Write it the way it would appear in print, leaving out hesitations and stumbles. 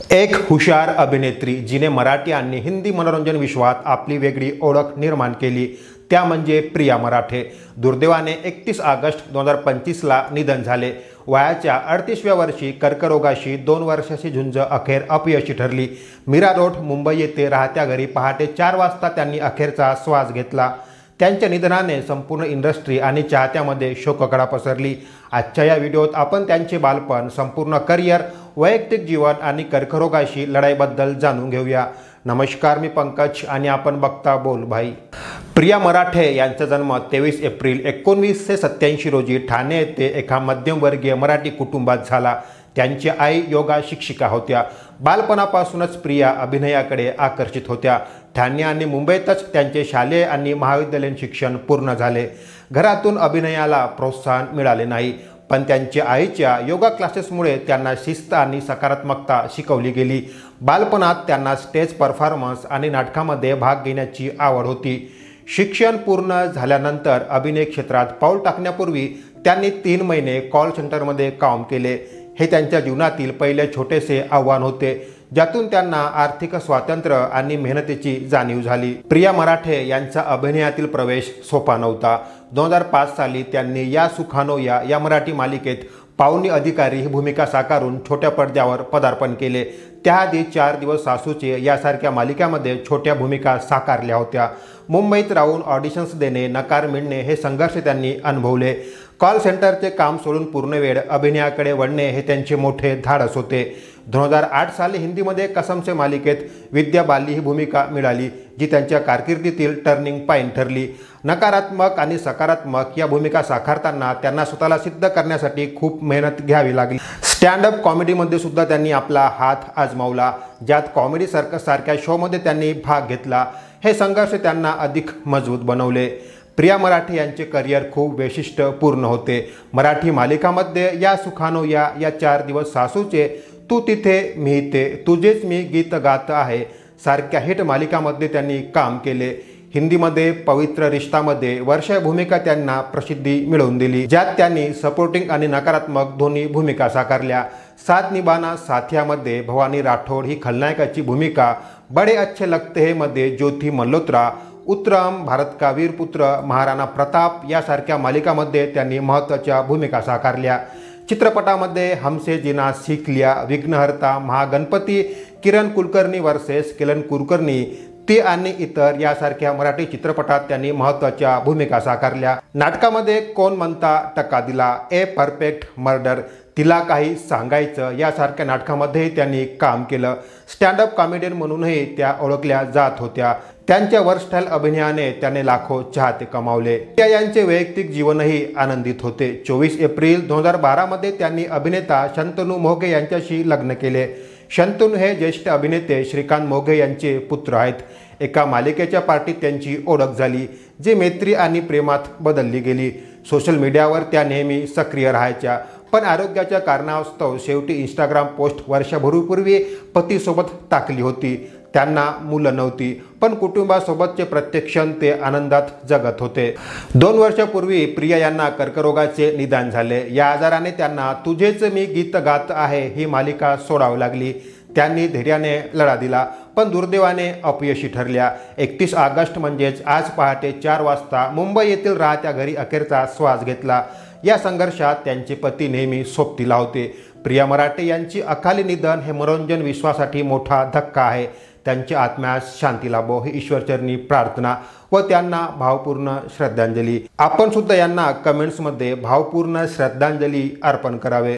एक हुशार अभिनेत्री जिने मराठी आणि हिंदी मनोरंजन विश्वात आपली वेगळी ओळख निर्माण केली त्या म्हणजे प्रिया मराठे। दुर्दैवाने 31 ऑगस्ट 2025ला निधन झाले। वयाच्या 38व्या वर्षी कर्करोगाशी 2 वर्षाची झुंज अखेर अपयशी ठरली। मीरा रोड मुंबई येथे राहत्या घरी पहाटे 4 वाजता त्यांनी अखेरचा श्वास घेतला। त्यांच्या निधनाने संपूर्ण इंडस्ट्री आणि चाहत्यामध्ये शोककळा पसरली। आजच्या या व्हिडिओत आपण त्यांचे बालपण, संपूर्ण करिअर, वैयक्तिक जीवन आणि कर्करोगाशी लढाईबद्दल जाणून घेऊया। नमस्कार, मी पंकज आणि आपण बघता बोल भाई। प्रिया मराठे यांचा जन्म 23 एप्रिल 1987 रोजी ठाणे येथे एका मध्यमवर्गीय मराठी कुटुंबात झाला। त्यांची आई योगा शिक्षिका होत्या। बालपणापासूनच प्रिया अभिनयाकडे आकर्षित होत्या। ठाणे आणि मुंबईतच त्यांचे शालेय आणि महाविद्यालयीन शिक्षण पूर्ण झाले। घरातून अभिनयाला प्रोत्साहन मिळाले नाही, पण त्यांच्या आईच्या योगा क्लासेसमुळे त्यांना शिस्त आणि सकारात्मकता शिकवली गेली। बालपणात त्यांना स्टेज परफॉर्मन्स आणि नाटकामध्ये भाग घेण्याची आवड होती। शिक्षण पूर्ण झाल्यानंतर अभिनय क्षेत्रात पाऊल टाकण्यापूर्वी त्यांनी 3 महिने कॉल सेंटरमध्ये काम केले। हे त्यांच्या जीवनातील पहिले छोटेसे आव्हान होते, ज्यातून त्यांना आर्थिक स्वातंत्र्य आणि मेहनतीची जाणीव झाली। प्रिया मराठे यांचा अभिनयातील प्रवेश सोपा नव्हता। 2005 साली त्यांनी या सुखानो या मराठी मालिकेत पाहुणी अधिकारी ही भूमिका साकारून छोट्या पडद्यावर पदार्पण केले। त्याआधी 4 दिवस सासूचे यासारख्या मालिकांमध्ये छोट्या भूमिका साकारल्या होत्या। मुंबईत राहून ऑडिशन्स देणे, नकार मिळणे हे संघर्ष त्यांनी अनुभवले। कॉल सेंटरचे काम सोडून पूर्णवेळ अभिनयाकडे वळणे हे त्यांचे मोठे धाडस होते। 2008 साली हिंदीमध्ये कसम से मालिकेत विद्या बाली ही भूमिका मिळाली, जी त्यांच्या कारकिर्दीतील टर्निंग पॉइंट ठरली। नकारात्मक आणि सकारात्मक या भूमिका साकारताना त्यांना स्वतःला सिद्ध करण्यासाठी खूप मेहनत घ्यावी लागली। स्टँडअप कॉमेडीमध्ये सुद्धा त्यांनी आपला हात आजमावला, ज्यात कॉमेडी सर्कस सारख्या शोमध्ये त्यांनी भाग घेतला। हे संघर्ष त्यांना अधिक मजबूत बनवले। प्रिया मराठे यांचे करिअर खूप वैशिष्ट्यपूर्ण होते। मराठी मालिकांमध्ये या सुखानो या 4 दिवस सासूचे, तू तिथे मी इथे, तुझेच मी गीत गात आहे सारख्या हिट मालिकांमध्ये त्यांनी काम केले। हिंदीमध्ये पवित्र रिश्तामध्ये वर्षा भूमिका त्यांना प्रसिद्धी मिळवून दिली, ज्यात त्यांनी सपोर्टिंग आणि नकारात्मक दोन्ही भूमिका साकारल्या। साथ निभाना साथियामध्ये भवानी राठोड ही खलनायकाची भूमिका, बडे अच्छे लगते हैं मध्ये ज्योती मल्होत्रा, उत्तम, भारत का वीरपुत्र, महाराणा प्रताप यासारख्या मालिकांमध्ये त्यांनी महत्त्वाच्या भूमिका साकारल्या। चित्रपटामध्ये हमसे जीना सीख लिया, विघ्नहर्ता, महागणपती, किरण कुलकर्णी वर्सेस किरण कुलकर्णी, ती आणि इतर यासारख्या मराठी चित्रपटात त्यांनी महत्त्वाच्या भूमिका साकारल्या। नाटकामध्ये कोण म्हणता टका दिला, ए परफेक्ट मर्डर, तिला काही सांगायचं यासारख्या नाटकामध्ये त्यांनी काम केलं। स्टँडअप कॉमेडियन म्हणूनही त्या ओळखल्या जात होत्या। त्यांच्या वर्सटाईल अभिनयाने त्याने लाखो चाहते कमावले। त्या यांचे वैयक्तिक जीवनही आनंदित होते। 24 एप्रिल 2012 मध्ये त्यांनी अभिनेता शंतनू मोघे यांच्याशी लग्न केले। शंतनू हे ज्येष्ठ अभिनेते श्रीकांत मोघे यांचे पुत्र आहेत। एका मालिकेच्या पार्टीत त्यांची ओळख झाली, जी मैत्री आणि प्रेमात बदलली गेली। सोशल मीडियावर त्या नेहमी सक्रिय राहायच्या, पण आरोग्याच्या कारणास्तव शेवटी इंस्टाग्राम पोस्ट वर्षभरापूर्वी पतीसोबत टाकली होती। त्यांना मुलं नव्हती, पण कुटुंबासोबतचे प्रत्येक क्षण ते आनंदात जगत होते। 2 वर्षापूर्वी प्रिया यांना कर्करोगाचे निदान झाले। या आजाराने त्यांना तुझेच मी गीत गात आहे ही मालिका सोडावी लागली। त्यांनी धैर्याने लढा दिला, पण दुर्दैवाने अपयशी ठरल्या। 31 ऑगस्ट म्हणजेच आज पहाटे 4 वाजता मुंबई येथील राहत्या घरी अखेरचा श्वास घेतला। या संघर्षात त्यांचे पती नेहमी सोबतीला होते। प्रिया मराठे यांची अकाली निधन हे मनोरंजन विश्वासाठी मोठा धक्का आहे। त्यांच्या आत्म्यास शांती लाभो ही ईश्वरचरणी प्रार्थना व त्यांना भावपूर्ण श्रद्धांजली। आपण सुद्धा यांना कमेंट्समध्ये भावपूर्ण श्रद्धांजली अर्पण करावे।